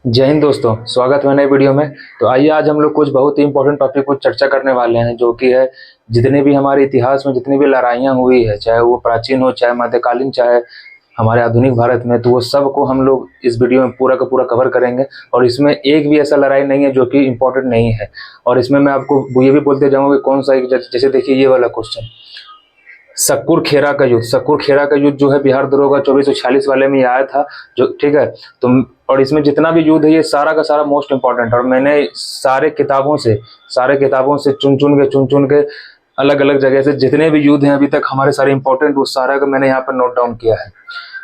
जय हिंद दोस्तों, स्वागत है नए वीडियो में। तो आइए आज हम लोग कुछ बहुत ही इंपॉर्टेंट टॉपिक पर चर्चा करने वाले हैं, जो कि है जितने भी हमारे इतिहास में जितनी भी लड़ाइयाँ हुई है, चाहे वो प्राचीन हो, चाहे मध्यकालीन, चाहे हमारे आधुनिक भारत में, तो वो सब को हम लोग इस वीडियो में पूरा का पूरा कवर करेंगे। और इसमें एक भी ऐसा लड़ाई नहीं है जो कि इम्पोर्टेंट नहीं है। और इसमें मैं आपको ये भी बोलते जाऊँगा कि कौन सा जैसे देखिए ये वाला क्वेश्चन, सक्कुर खेरा का युद्ध। सक्कुर खेरा का युद्ध जो है बिहार दरोगा 2446 वाले में ये आया था, जो ठीक है। तो और इसमें जितना भी युद्ध है ये सारा का सारा मोस्ट इंपॉर्टेंट है। और मैंने सारे किताबों से चुन चुन के अलग अलग जगह से जितने भी युद्ध हैं अभी तक हमारे सारे इंपॉर्टेंट, वो सारा का मैंने यहाँ पर नोट डाउन किया है।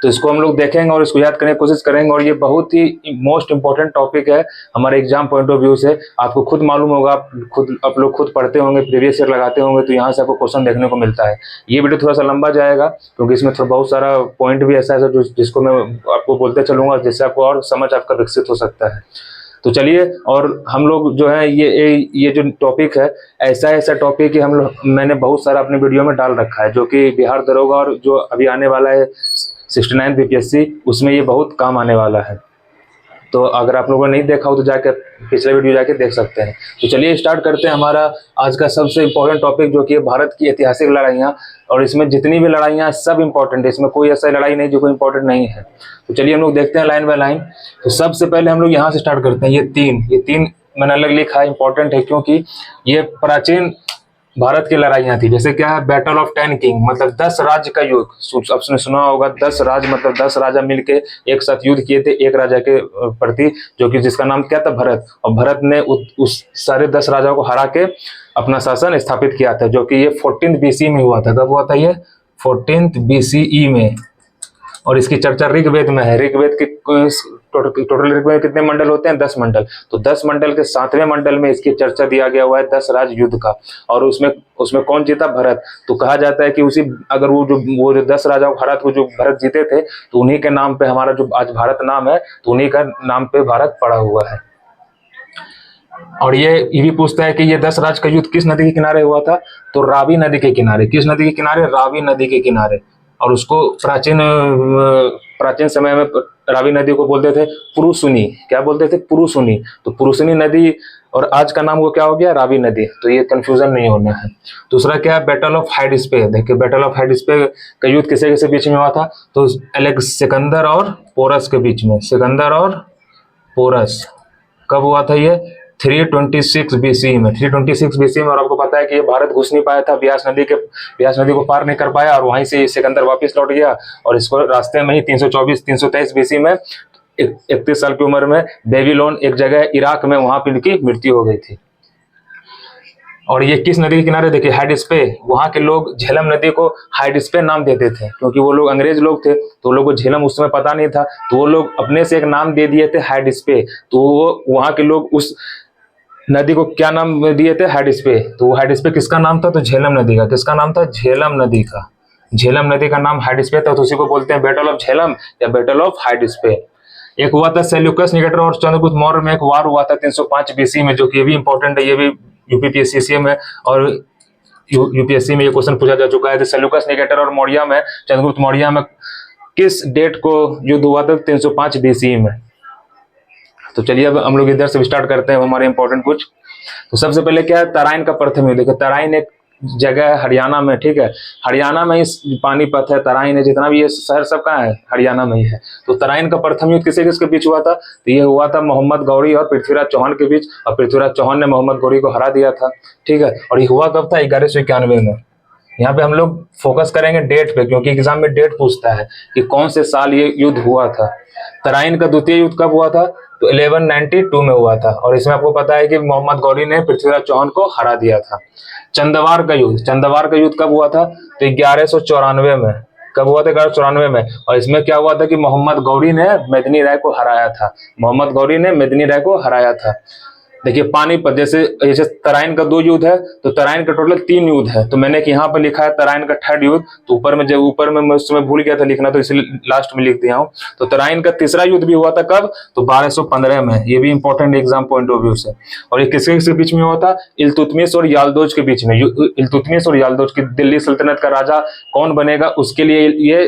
तो इसको हम लोग देखेंगे और इसको याद करने की कोशिश करेंगे। और ये बहुत ही मोस्ट इंपॉर्टेंट टॉपिक है हमारे एग्जाम पॉइंट ऑफ व्यू से। आपको खुद मालूम होगा, आप लोग खुद पढ़ते होंगे, प्रीवियस ईयर लगाते होंगे, तो यहाँ से आपको क्वेश्चन देखने को मिलता है। ये वीडियो थोड़ा सा लंबा जाएगा क्योंकि इसमें थोड़ा बहुत सारा पॉइंट भी ऐसा है जिसको मैं आपको बोलते चलूंगा, जिससे आपको और समझ आपका विकसित हो सकता है। तो चलिए, और हम लोग जो है ये जो टॉपिक है, ऐसा टॉपिक कि हम लोग मैंने बहुत सारा अपने वीडियो में डाल रखा है, जो कि बिहार दरोगा और जो अभी आने वाला है 69 बीपीएससी, उसमें ये बहुत काम आने वाला है। तो अगर आप लोगों ने नहीं देखा हो तो जाके पिछले वीडियो जाके देख सकते हैं। तो चलिए स्टार्ट करते हैं हमारा आज का सबसे इम्पोर्टेंट टॉपिक, जो कि भारत की ऐतिहासिक लड़ाइयाँ। और इसमें जितनी भी लड़ाइयाँ सब इंपॉर्टेंट है, इसमें कोई ऐसा लड़ाई नहीं जो कोई इंपॉर्टेंट नहीं है। तो चलिए हम लोग देखते हैं लाइन बाय लाइन। तो सबसे पहले हम लोग यहाँ से स्टार्ट करते हैं। ये तीन मैंने अलग लिखा है, इंपॉर्टेंट है क्योंकि ये प्राचीन भारत की लड़ाइयाँ थी। जैसे क्या है, बैटल ऑफ 10 किंग, मतलब 10 राज्य का युद्ध। आपने सुना होगा 10 राज्य, मतलब 10 राजा मिलके एक साथ युद्ध किए थे एक राजा के प्रति, जो कि जिसका नाम क्या था, भरत। और भरत ने उस सारे 10 राजाओं को हरा के अपना शासन स्थापित किया था, जो कि ये 14th BC में हुआ था। कब हुआ था ये? 14th BCE में। और इसकी चर्चा ऋग्वेद में है। ऋग्वेद के टोटल ऋग्वेद में कितने मंडल होते हैं? 10 मंडल। तो 10 मंडल के 7वें मंडल में इसकी चर्चा दिया गया हुआ है 10 राज युद्ध का। और उसमें कौन जीता? भरत। तो कहा जाता है कि उसी, अगर वो जो 10 राजाओं को हरा था, जो भरत जीते थे, तो उन्हीं के नाम पे हमारा जो आज भारत नाम है, तो उन्हीं का नाम पे भारत पड़ा हुआ है। और ये भी पूछता है कि ये 10 राज का युद्ध किस नदी के किनारे हुआ था? तो रावी नदी के किनारे। किस नदी के किनारे? रावी नदी के किनारे। और उसको प्राचीन समय में रावी नदी को बोलते थे पुरुषुनी। क्या बोलते थे? पुरुषुनी। तो पुरुषुनी नदी, और आज का नाम वो क्या हो गया? रावी नदी। तो ये कंफ्यूजन नहीं होना है। दूसरा क्या है? Battle of Hydaspes. देखिए, बैटल ऑफ हाइडिस्पे का युद्ध किसे किसे बीच में हुआ था? तो सिकंदर और पोरस के बीच में। सिकंदर और पोरस। कब हुआ था ये? 326 BC में। 326 BC में। और आपको पता है कि ये भारत घुस नहीं पाया था, ब्यास नदी को पार नहीं कर पाया, और वहीं से सिकंदर वापस लौट गया। और इसको रास्ते में ही 323 BC में 31 साल की उम्र में बेबीलोन एक जगह इराक में, वहां पर इनकी मृत्यु हो गई थी। और ये किस नदी के किनारे? देखिए, हाइडिस्पे। वहां के लोग झेलम नदी को हाइडिस्पे नाम देते थे, क्योंकि वो लोग अंग्रेज लोग थे, तो वो लोग को झेलम उस समय पता नहीं था, तो वो लोग अपने से एक नाम दे दिए थे हाइडिस्पे। तो वो वहां के लोग उस नदी को क्या नाम दिए थे? हाइडिस्पे। तो हाइडिस्पे किसका नाम था? तो झेलम नदी का। किसका नाम था? झेलम नदी का। झेलम नदी का नाम हाइडिस्पे था, तो उसी को बोलते हैं बैटल ऑफ झेलम या बैटल ऑफ हाइडिस्पे। एक हुआ था सेल्यूकस निकेटर और चंद्रगुप्त मौर्य में, एक वार हुआ था 305 BC में, जो कि ये भी इंपॉर्टेंट है। ये भी यूपीपीएससी में और यूपीएससी में ये क्वेश्चन पूछा जा चुका है। तो सेल्यूकस निकेटर और मौर्य में, चंद्रगुप्त मौर्य में किस डेट को युद्ध हुआ था? 305 BC में। तो चलिए अब हम लोग इधर से स्टार्ट करते हैं हमारे इंपॉर्टेंट कुछ। तो सबसे पहले क्या है? तराइन का प्रथम युद्ध। देखो, तराइन एक जगह है हरियाणा में, ठीक है। हरियाणा में ही पानीपत है, तराइन है, जितना भी ये शहर सब कहाँ है? हरियाणा में ही है। तो तराइन का प्रथम युद्ध किसके किसके बीच हुआ था? तो ये हुआ था मोहम्मद गौरी और पृथ्वीराज चौहान के बीच, और पृथ्वीराज चौहान ने मोहम्मद गौरी को हरा दिया था, ठीक है। और ये हुआ कब था? 1191 में। यहाँ पे हम लोग फोकस करेंगे डेट पे, क्योंकि एग्जाम में डेट पूछता है कि कौन से साल ये युद्ध हुआ था। तराइन का द्वितीय युद्ध कब हुआ था? तो 1192 में हुआ था। और इसमें आपको पता है कि मोहम्मद गौरी ने पृथ्वीराज चौहान को हरा दिया था। चंदवार का युद्ध कब हुआ था? तो 1194 में। कब हुआ था? 1194 में। और इसमें क्या हुआ था कि मोहम्मद गौरी ने मेदिनी राय को हराया था। मोहम्मद गौरी ने मेदिनी राय को हराया था। देखिए, पानीपत, जैसे तराइन का 2 युद्ध है, तो तराइन का टोटल 3 युद्ध है। तो मैंने यहाँ पर लिखा है तराइन का 3rd युद्ध। तो ऊपर में मैं उस समय भूल गया था लिखना, तो इसलिए लास्ट में लिख दिया हूँ। तो तराइन का 3रा युद्ध भी हुआ था कब? तो 1215 में। ये भी important exam point of view से। और ये किसके बीच में हुआ था? इल्तुतमिश और याल्दोज के बीच में। इल्तुतमिश और याल्दोज की दिल्ली सल्तनत का राजा कौन बनेगा, उसके लिए ये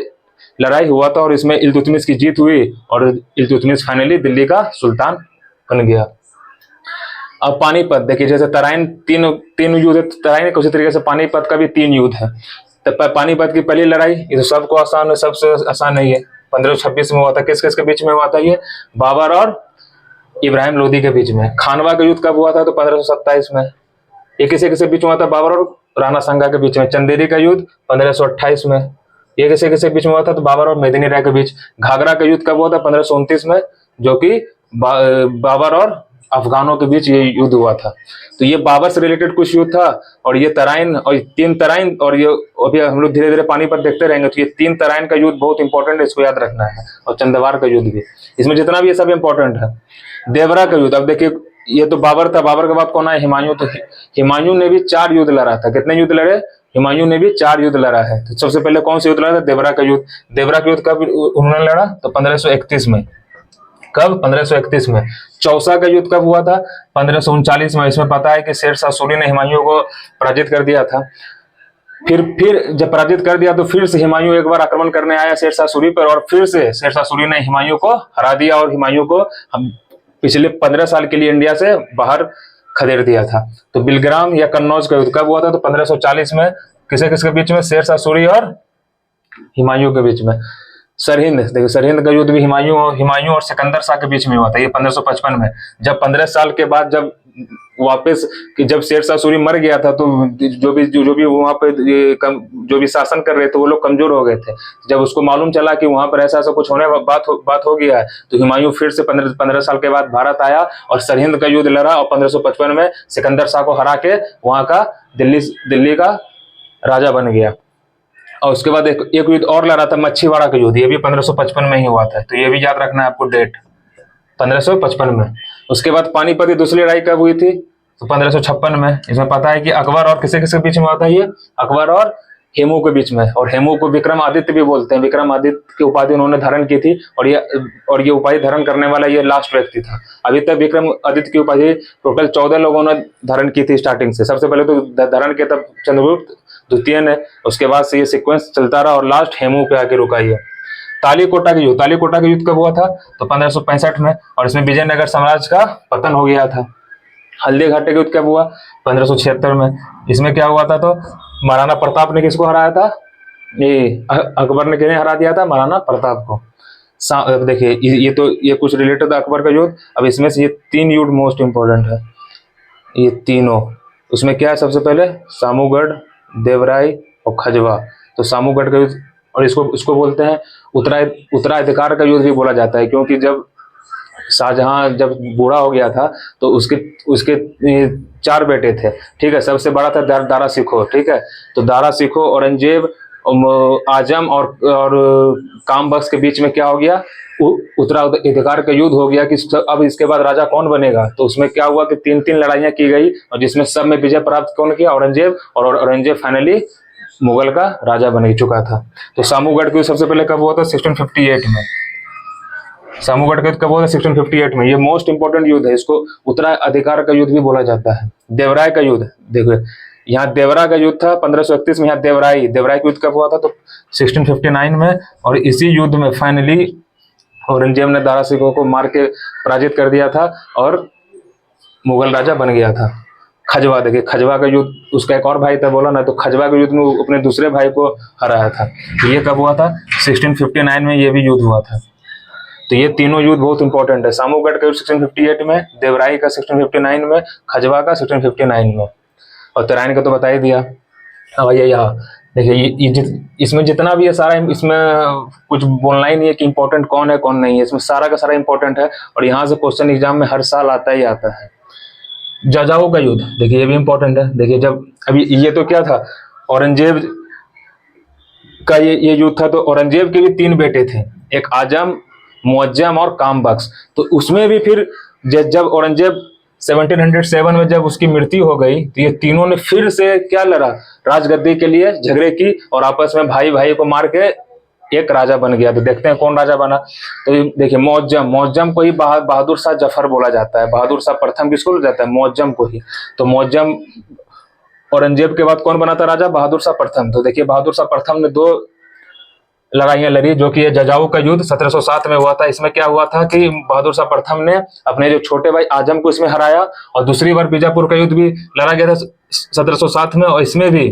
लड़ाई हुआ था और इसमें इल्तुतमिश की जीत हुई और इल्तुतमिश फाइनली दिल्ली का सुल्तान बन गया। अब पानीपत देखिए, जैसे तराइन तीन तीन युद्ध है, तराइन उसी तरीके से पानीपत का भी 3 युद्ध है। तो पानीपत की पहली लड़ाई ये तो सबको आसान है, सबसे आसान नहीं है, 1526 में हुआ था। किस किस के बीच में हुआ था ये? बाबर और इब्राहिम लोदी के बीच में। खानवा का युद्ध कब हुआ था? तो 1527 में। ये किसी किसी बीच में हुआ था? बाबर और राणा सांगा के बीच में। चंदेरी का युद्ध 1528 में। ये किसी किसी बीच में हुआ था? तो बाबर और मेदिनी राय के बीच। घाघरा का युद्ध कब हुआ था? 1529 में, जो कि बाबर और अफगानों के बीच ये युद्ध हुआ था। तो ये बाबर से रिलेटेड कुछ युद्ध था। और ये तराइन और 3 तराइन, और ये अभी हम लोग धीरे धीरे पानीपत देखते रहेंगे। तो ये 3 तराइन का युद्ध बहुत इंपॉर्टेंट है, इसको याद रखना है। और चंदवार का युद्ध भी, इसमें जितना भी ये सब इंपॉर्टेंट है। देवरा का युद्ध, अब देखिए ये तो बाबर था, बाबर के बाद कौन आया? हुमायूं। तो हुमायूं ने भी 4 युद्ध लड़ा था। कितने युद्ध लड़े? हुमायूं ने भी 4 युद्ध लड़ा है। तो सबसे पहले कौन सा युद्ध लड़ा था? देवरा का युद्ध। देवरा का युद्ध कब उन्होंने लड़ा? तो 1531 में। कब? 1531 में। चौसा का युद्ध कब हुआ था? 1539 में। इसमें पता है कि शेरशाह सूरी ने हुमायूं को पराजित कर दिया था। फिर जब पराजित कर दिया तो फिर से हुमायूं एक बार आक्रमण करने आया शेरशाह सूरी पर, और फिर से शेरशाह सूरी ने हुमायूं को हरा दिया और हुमायूं को पिछले 15 साल के लिए इंडिया से बाहर खदेड़ दिया था। तो बिलग्राम या कन्नौज का युद्ध कब हुआ था? तो 1540 में। किसे किसके बीच में? शेरशाह सूरी और हुमायूं के बीच में। सरहिंद, देखो सरहिंद का युद्ध भी हुमायूं और सिकंदर शाह के बीच में हुआ था, ये 1555 में। जब 15 साल के बाद जब वापस जब शेरशाह सूरी मर गया था, तो जो भी वहां पे जो भी शासन कर रहे थे वो लोग कमजोर हो गए थे। जब उसको मालूम चला कि वहां पर ऐसा ऐसा कुछ होने बात हो गया है, तो हुमायूं फिर से 15 साल के बाद भारत आया और सरहिंद का युद्ध लड़ा और 1555 में सिकंदर शाह को हरा के वहां का दिल्ली का राजा बन गया। और उसके बाद एक युद्ध और लड़ा था, मच्छीवाड़ा का युद्ध, ये भी 1555 में ही हुआ था। तो ये भी याद रखना है आपको डेट, 1555 में। उसके बाद पानीपत की दूसरी लड़ाई कब हुई थी? तो 1556 में। इसमें पता है कि अकबर और किसे किसके बीच में हुआ था ये? अकबर और हेमू के बीच में। और हेमू को विक्रमादित्य भी बोलते हैं। विक्रमादित्य की उपाधि उन्होंने धारण की थी, और ये उपाधि धारण करने वाला ये लास्ट व्यक्ति था। अभी तक विक्रमादित्य की उपाधि टोटल 14 लोगों ने धारण की थी स्टार्टिंग से। सबसे पहले तो धारण किया तब चंद्रगुप्त द्वितीय ने, उसके बाद से ये सीक्वेंस चलता रहा और लास्ट हेमू पे आके रुका ये। तालीकोटा का युद्ध कब हुआ था? तो 1565 में, और इसमें विजयनगर साम्राज्य का पतन हो गया था। हल्दी घाटी का युद्ध कब हुआ? 1576 में। इसमें क्या हुआ था? तो महाराणा प्रताप ने किसको हराया था? ये अकबर ने किन्हें हरा दिया था? महाराणा प्रताप को। देखिए ये कुछ रिलेटेड था अकबर का युद्ध। अब इसमें से ये 3 युद्ध मोस्ट इंपोर्टेंट है, ये तीनों। उसमें क्या है? सबसे पहले सामूगढ़, देवराई और खजवा। तो सामूगढ़ का युद्ध, और इसको बोलते हैं उत्तराधिकार का युद्ध भी बोला जाता है, क्योंकि जब शाहजहां जब बूढ़ा हो गया था तो उसके 4 बेटे थे, ठीक है। सबसे बड़ा था दारा सिखो, ठीक है। तो दारा सिखो, औरंगजेब, आजम और काम बख्श के बीच में क्या हो गया? उत्तराधिकार का युद्ध हो गया कि अब इसके बाद राजा कौन बनेगा। तो उसमें क्या हुआ कि 3 लड़ाइयां की गई, और जिसमें सब में विजय प्राप्त कौन किया? औरंगजेब। और औरंगजेब फाइनली मुगल का राजा बन चुका था। तो सामूगढ़ का युद्ध सबसे पहले कब हुआ था? 1658 में। सामूगढ़ का युद्ध कब हुआ था? 1658 में। ये मोस्ट इंपोर्टेंट युद्ध है, इसको उत्तराधिकार का युद्ध भी बोला जाता है। देवराय का युद्ध, देखो यहाँ देवरा का युद्ध था 1531 में। यहाँ देवराई का युद्ध कब हुआ था? तो 1659 में। और इसी युद्ध में फाइनली औरंगजेब ने दारा सिखो को मार के पराजित कर दिया था और मुगल राजा बन गया था। खजवा, देखिए खजवा का युद्ध, उसका एक और भाई था, बोला ना, तो खजवा के युद्ध में अपने दूसरे भाई को हराया था। ये कब हुआ था? 1659 में ये भी युद्ध हुआ था। तो ये तीनों युद्ध बहुत इंपॉर्टेंट है। सामूगढ़ का युद्ध 1658 में, देवराई का 1659 में, खजवा का 1659 में, और तराइन का तो बता ही दिया। अब ये यहाँ देखिए, इसमें जितना भी है सारा, इसमें कुछ बोलना ही नहीं है कि इंपॉर्टेंट कौन है कौन नहीं है, इसमें सारा का सारा इंपॉर्टेंट है। और यहाँ से क्वेश्चन एग्जाम में हर साल आता ही आता है। जाजाऊ का युद्ध, देखिए ये भी इंपॉर्टेंट है। देखिए जब अभी ये तो क्या था, औरंगजेब का ये युद्ध था। तो औरंगजेब के भी 3 बेटे थे, एक आजम, मुअज्जम और काम बख्श। तो उसमें भी फिर जब औरंगजेब 1707 में जब उसकी मृत्यु हो गई, तो ये तीनों ने फिर से क्या लड़ा? राजगद्दी के लिए झगड़े की, और आपस में भाई भाई को मार के एक राजा बन गया। तो देखते हैं कौन राजा बना। तो देखिए मुअज्जम को ही बहादुर शाह जफर बोला जाता है। बहादुर शाह प्रथम किसको बोला जाता है? मुअज्जम को ही। तो मुअज्जम, औरंगजेब के बाद कौन बना था राजा? बहादुर शाह प्रथम। तो देखिए बहादुर शाह प्रथम ने 2 लड़ाइयाँ लड़ी, जो कि ये जजाऊ का युद्ध 1707 में हुआ था। इसमें क्या हुआ था कि बहादुर शाह प्रथम ने अपने जो छोटे भाई आजम को इसमें हराया, और दूसरी बार बीजापुर का युद्ध भी लड़ा गया था 1707 में, और इसमें भी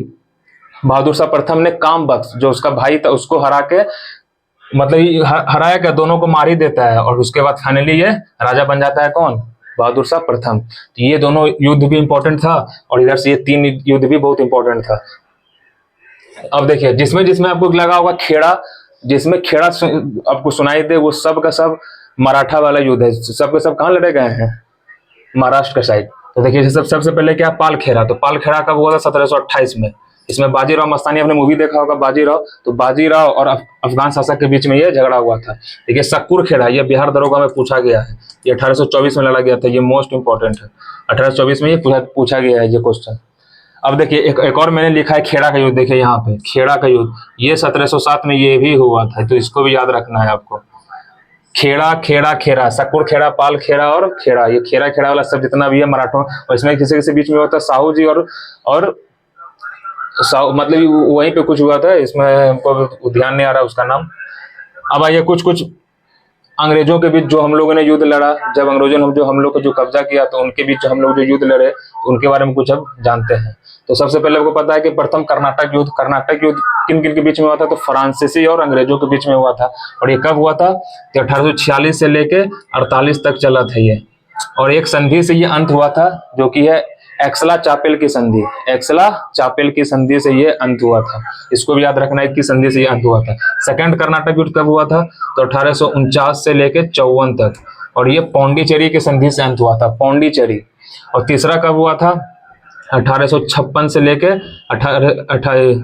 बहादुर शाह प्रथम ने काम बख्श जो उसका भाई था उसको हरा के, मतलब हराया क्या, दोनों को मार ही देता है, और उसके बाद फाइनली ये राजा बन जाता है कौन, बहादुर शाह प्रथम। तो ये दोनों युद्ध भी इंपॉर्टेंट था, और इधर से ये 3 युद्ध भी बहुत इंपॉर्टेंट था। अब देखिए, जिसमें जिसमें आपको लगा होगा खेड़ा, जिसमें खेड़ा आपको सुनाई दे, वो सब का सब मराठा वाला युद्ध है। सब के सब कहाँ लड़े गए हैं, महाराष्ट्र के साइड। तो देखिए सबसे पहले क्या, पालखेड़ा। तो पालखेड़ा कब हुआ था, 1728 में। इसमें बाजीराव मस्तानी, आपने मूवी देखा होगा बाजीराव, तो बाजीराव और अफगान शासक के बीच में ये झगड़ा हुआ था। देखिए सक्कुर खेड़ा, ये बिहार दरोगा में पूछा गया है, ये 1824 में लड़ा गया था, ये मोस्ट इंपॉर्टेंट है। 1824 में ये पूछा गया है ये क्वेश्चन। अब देखिए एक और मैंने लिखा है खेड़ा का युद्ध, देखिए यहाँ पे खेड़ा का युद्ध, ये 1707 में ये भी हुआ था, तो इसको भी याद रखना है आपको। खेड़ा, खेड़ा, खेड़ा, सक्कुर खेड़ा, पाल खेड़ा और खेड़ा, ये खेड़ा खेड़ा वाला सब जितना भी है मराठों, और इसमें किसी किसी बीच में होता है साहू जी और साहू, मतलब वहीं पे कुछ हुआ था, इसमें हमको ध्यान नहीं आ रहा उसका नाम। अब आइए कुछ कुछ अंग्रेजों के बीच जो हम लोगों ने युद्ध लड़ा, जब अंग्रेजों ने जो हम लोग को जो कब्जा किया, तो उनके बीच हम लोग जो युद्ध लड़े, तो उनके बारे में कुछ अब जानते हैं। तो सबसे पहले आपको पता है कि प्रथम कर्नाटक युद्ध, कर्नाटक युद्ध किन किन के बीच में हुआ था, तो फ्रांसीसी और अंग्रेजों के बीच में हुआ था। और ये कब हुआ था, तो 1846 से लेके 48 तक चला था ये, और एक संधि से ये अंत हुआ था, जो कि है एक्सला चापेल की संधि। एक्सला चापेल की संधि से ये अंत हुआ था, इसको भी याद रखना है कि संधि से ये अंत हुआ था। सेकंड कर्नाटक युद्ध कब हुआ था, तो 1849 से लेके 54 तक, और ये पौंडीचेरी की संधि से अंत हुआ था, पौंडीचेरी। और तीसरा कब हुआ था, 1856 से लेके 17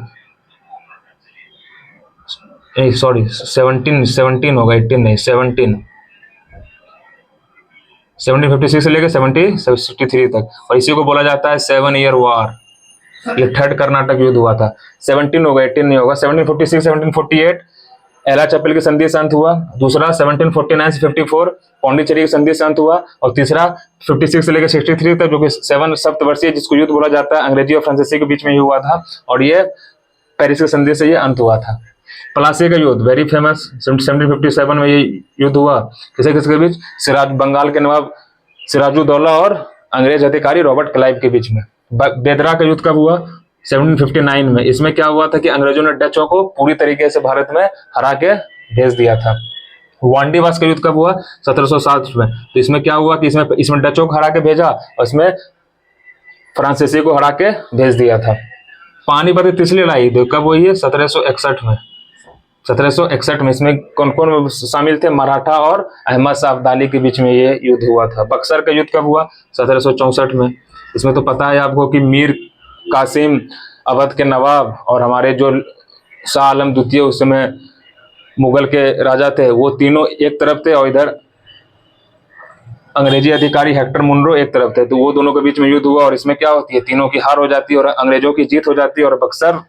होगा, 18 नहीं 1756 से लेकर 1763 तक, और इसी को बोला जाता है 7 ईयर वॉर। ये थर्ड कर्नाटक युद्ध हुआ था। 17 होगा, 18 नहीं होगा। 1746 1748 एला चपेल की संधि से अंत हुआ। दूसरा 1749 से 54 पौंडीचेरी की संधि से अंत हुआ, और तीसरा 56 से लेकर 63 तक, जो कि 7 सप्तवर्षीय जिसको युद्ध बोला जाता है, अंग्रेजी और फ्रांसीसी के बीच में ही हुआ था, और ये पेरिस की संधि से ये अंत हुआ था। प्लासी का युद्ध वेरी फेमस, 1757 में ये युद्ध हुआ, किसे किसके बीच, सिराज बंगाल के नवाब सिराजुद्दौला और अंग्रेज अधिकारी रॉबर्ट क्लाइव के बीच में। बेदरा का युद्ध कब हुआ, 1759 में। इसमें क्या हुआ था कि अंग्रेजों ने डचों को पूरी तरीके से भारत में हरा के भेज दिया था। वांडीवास का युद्ध कब हुआ, 1707 में। तो इसमें क्या हुआ कि इसमें डचों को हरा के भेजा, और इसमें फ्रांसीसी को हरा के भेज दिया था। पानीपत की तीसरी लड़ाई कब हुई है, 1761 में। 1761 में इसमें कौन कौन शामिल थे, मराठा और अहमद शाह अब्दाली के बीच में ये युद्ध हुआ था। बक्सर का युद्ध कब हुआ, 1764 में। इसमें तो पता है आपको कि मीर कासिम अवध के नवाब और हमारे जो शाह आलम द्वितीय उस समय मुगल के राजा थे, वो तीनों एक तरफ थे, और इधर अंग्रेजी अधिकारी हेक्टर मुनरो एक तरफ थे। तो वो दोनों के बीच में युद्ध हुआ, और इसमें क्या होती है, तीनों की हार हो जाती है और अंग्रेजों की जीत हो जाती है, और बक्सर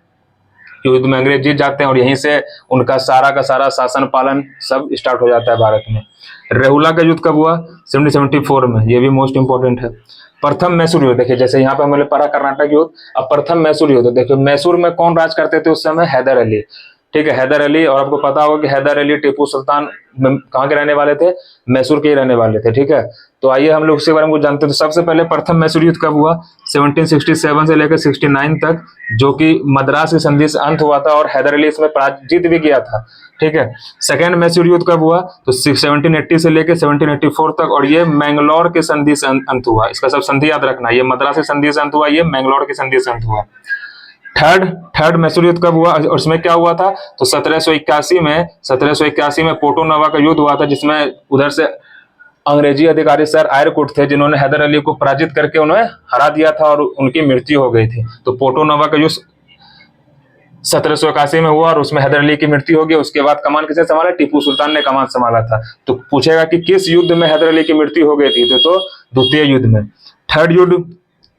युद्ध में अंग्रेज जीत जाते हैं, और यहीं से उनका सारा का सारा शासन पालन सब स्टार्ट हो जाता है भारत में। रेहुला का युद्ध कब हुआ, 1774 में। ये भी मोस्ट इंपॉर्टेंट है। प्रथम मैसूर युद्ध, देखिए जैसे यहाँ पे हमने पढ़ा कर्नाटक युद्ध, अब प्रथम मैसूर युद्ध देखिए, मैसूर में कौन राज करते थे उस समय, हैदर अली। ठीक है, हैदर अली, और आपको पता होगा कि हैदर अली टीपू सुल्तान कहाँ के रहने वाले थे, मैसूर के ही रहने वाले थे। ठीक है, तो आइए हम लोग उसके बारे में कुछ जानते हैं। तो सबसे पहले प्रथम मैसूर युद्ध कब हुआ, 1767 से लेकर 69 तक, जो कि मद्रास की संधि से अंत हुआ था, और हैदर अली इसमें पराजित भी किया था। ठीक है, सेकेंड मैसूर युद्ध कब हुआ, तो 1780 से लेकर 1784 तक, और ये मैंगलोर के संधि से अंत हुआ। इसका सब संधि याद रखना, ये मद्रास की संधि से अंत हुआ, ये मैंगलोर की संधि से अंत हुआ। थर्ड मैसूर युद्ध कब हुआ, और उसमें क्या हुआ था, तो 1781 में पोर्टो नोवा का युद्ध हुआ था, जिसमें उधर से अंग्रेजी अधिकारी सर आयरकुट थे, जिन्होंने हैदर अली को पराजित करके उन्हें हरा दिया था, और उनकी मृत्यु हो गई थी। तो पोर्टो नोवा का युद्ध 1781 में हुआ, और उसमें हैदर अली की मृत्यु हो गई। उसके बाद कमान किसने संभाला, टीपू सुल्तान ने कमान संभाला था। तो पूछेगा कि किस युद्ध में हैदर अली की मृत्यु हो गई थी, तो द्वितीय युद्ध में। थर्ड युद्ध,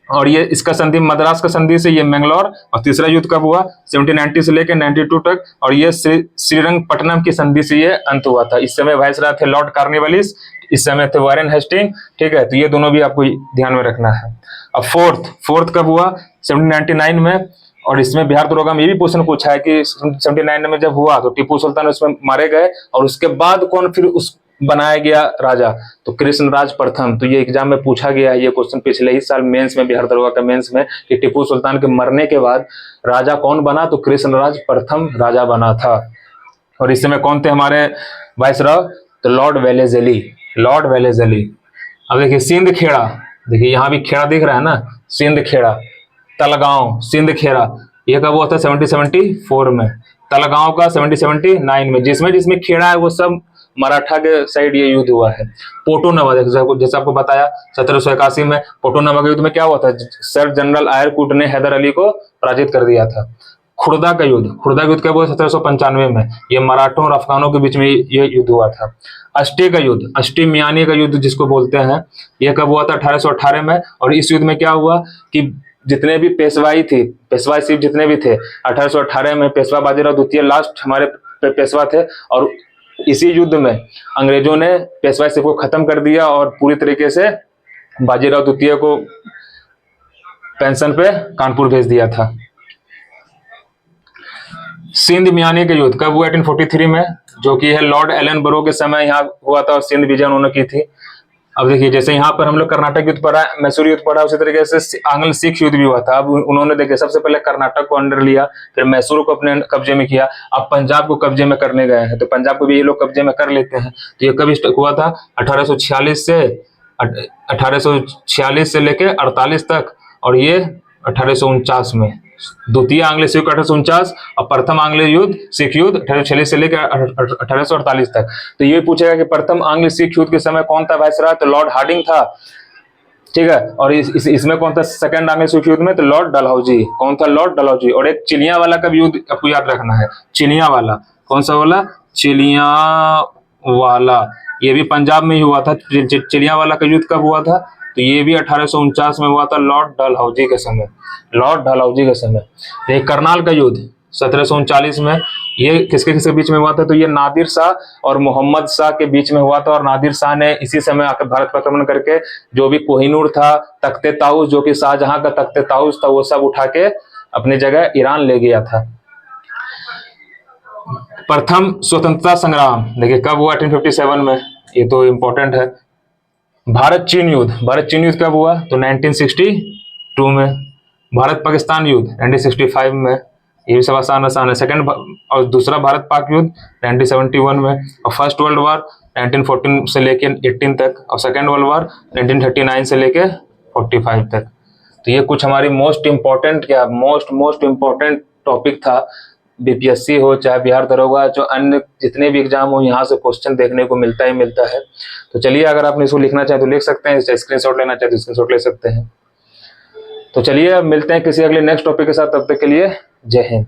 और ये इसका संधि मद्रास का संधि से ये मैंगलोर। और तीसरा युद्ध कब हुआ, 1790 से लेकर 92 तक, और ये श्रीरंगपट्टनम की संधि से ये अंत हुआ था। इस समय वायसराय थे लॉर्ड कॉर्नवालिस, इस समय थे वारेन हेस्टिंग। ठीक है, तो ये दोनों भी आपको ध्यान में रखना है। अब फोर्थ कब हुआ, 1799 में। और इसमें बिहार दरोगा में ये भी क्वेश्चन पूछा है कि 79 में जब हुआ तो टीपू सुल्तान उसमें मारे गए, और उसके बाद कौन फिर उस बनाया गया राजा, तो कृष्णराज प्रथम। तो ये एग्जाम में पूछा गया है ये क्वेश्चन पिछले ही साल मेंस में, बिहार दरोगा का मेंस में, कि टीपू सुल्तान के मरने के बाद राजा कौन बना, तो कृष्णराज प्रथम राजा बना था। और इस समय कौन थे हमारे वाइसरॉय, तो लॉर्ड वेलेजली, लॉर्ड वेलेजली। अब देखिए सिंध खेड़ा, देखिए यहाँ भी खेड़ा दिख रहा है ना, सिंध खेड़ा, तलगांव सिंध खेड़ा, ये कब हुआ था 1774 में, तलगांव का 1779 में। जिसमें जिसमें खेड़ा है वो सब मराठा के साइड ये युद्ध हुआ है। पोटोनवा, जैसे आपको बताया 1781 में पोटोनवा के युद्ध में क्या हुआ था, सर जनरल आयरकुट ने हैदर अली को पराजित कर दिया था। खुर्दा का युद्ध, खुर्दा का युद्ध कब हुआ 1795 में, ये मराठों और अफगानों के बीच में ये युद्ध हुआ था। अष्टे का युद्ध, अष्टी मियानी का युद्ध जिसको बोलते हैं, ये कब हुआ था 1818 में। और इस युद्ध में क्या हुआ कि जितने भी पेशवाई थी, पेशवाई सिर्फ जितने भी थे 1818 में, पेशवा बाजीराव द्वितीय लास्ट हमारे पेशवा थे, और इसी युद्ध में अंग्रेजों ने पेशवाई सिर्फ को खत्म कर दिया और पूरी तरीके से बाजीराव द्वितीय को पेंशन पे कानपुर भेज दिया था। सिंध मियानी का युद्ध कब हुआ 1843 में, जो कि है लॉर्ड एलन बरो के समय यहाँ हुआ था और सिंध विजय उन्होंने की थी। अब देखिए जैसे यहाँ पर हम लोग कर्नाटक युद्ध पढ़ा, मैसूर युद्ध पढ़ा, उसी तरीके से आंग्ल सिख युद्ध भी हुआ था। अब उन्होंने देखिए सबसे पहले कर्नाटक को अंडर लिया, फिर मैसूर को अपने कब्जे में किया, अब पंजाब को कब्जे में करने गए हैं, तो पंजाब को भी ये लोग कब्जे में कर लेते हैं। तो ये कब हुआ था 1846 से लेके 48 तक, और ये 1849 में। द्वितीय आंग्ल सिख 1849 और प्रथम आंग्ल युद्ध सिख युद्ध 1846 से लेकर 1848 तक। तो ये पूछेगा कि प्रथम आंग्ल सिख युद्ध के समय कौन था वाइसरॉय, तो लॉर्ड हार्डिंग था, ठीक है। और इसमें कौन था सेकंड आंग्ल सिख युद्ध में, तो लॉर्ड डलहौजी, कौन था, लॉर्ड डलहौजी। और एक चिलिया वाला का भी युद्ध आपको याद रखना है, चिलिया वाला, कौन सा वाला, चिलिया वाला, ये भी पंजाब में ही हुआ था। चिलिया वाला का युद्ध कब हुआ था, तो ये भी 1849 में हुआ था, लॉर्ड डलहौजी के समय, लॉर्ड डलहौजी के समय। ये करनाल का युद्ध 1739 में, ये किसके किसके बीच में हुआ था, तो ये नादिर शाह और मोहम्मद शाह के बीच में हुआ था। और नादिर शाह ने इसी समय आकर भारत पर आक्रमण करके जो भी कोहिनूर था, तख्ते ताउस जो कि शाहजहां का तख्ते ताउस था, वो सब उठा के अपनी जगह ईरान ले गया था। प्रथम स्वतंत्रता संग्राम देखिए कब हुआ 1857 में, ये तो इंपॉर्टेंट है। भारत चीन युद्ध, भारत चीन युद्ध कब हुआ, तो 1962 में। भारत पाकिस्तान युद्ध 1965 में, ये भी सब आसान है। सेकंड और दूसरा भारत पाक युद्ध 1971 में, और फर्स्ट वर्ल्ड वॉर 1914 से लेके 18 तक, और सेकंड वर्ल्ड वॉर 1939 से लेके 45 तक। तो ये कुछ हमारी मोस्ट इंपॉर्टेंट टॉपिक था। बीपीएससी हो चाहे बिहार दरोगा, जो अन्य जितने भी एग्जाम हो, यहाँ से क्वेश्चन देखने को मिलता ही मिलता है। तो चलिए अगर आपने इसको लिखना चाहे तो लिख सकते हैं, स्क्रीनशॉट लेना चाहे तो स्क्रीनशॉट ले सकते हैं। तो चलिए अब मिलते हैं किसी अगले नेक्स्ट टॉपिक के साथ, तब तक के लिए जय हिंद।